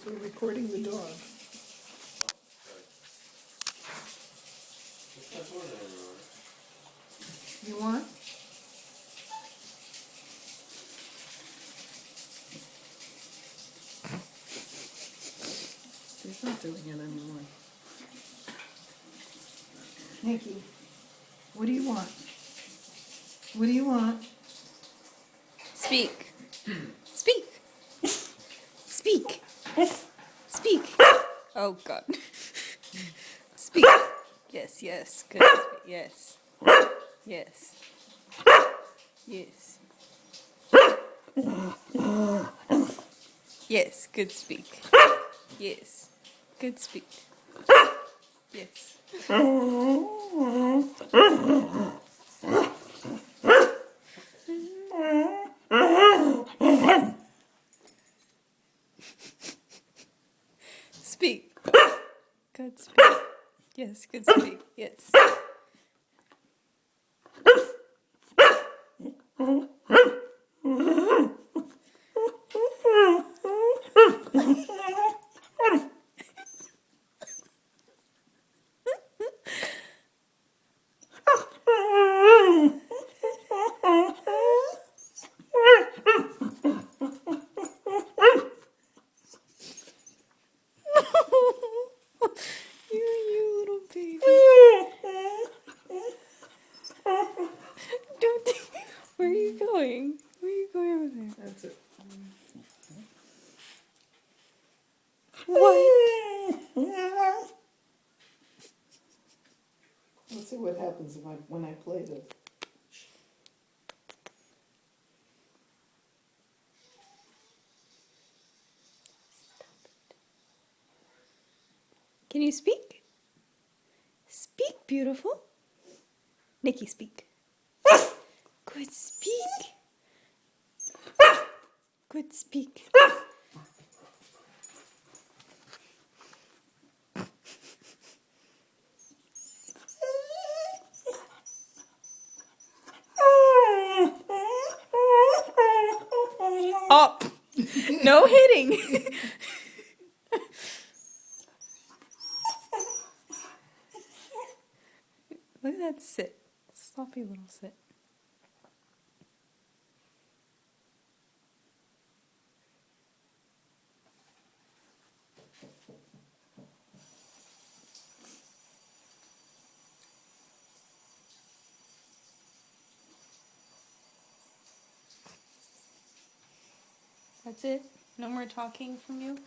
because we're recording the dog. You want? He's not doing it anymore. Nikki, what do you want? What do you want? Speak. Speak. Speak. Speak. Oh, God. Speak. Yes, yes. Good. Yes. Yes. Yes. Yes, good speak. Yes. Good speak. Yes. Speak. Good speak. Yes, good speak. Yes. You little baby. Don't. Where are you going? Where are you going over there? That's it. What? Let's see what happens when I play this. Can you speak? Speak, beautiful. Nikki, speak. Good speak. Good speak. Up. No hitting. Look at that sit. Sloppy little sit. That's it? No more talking from you?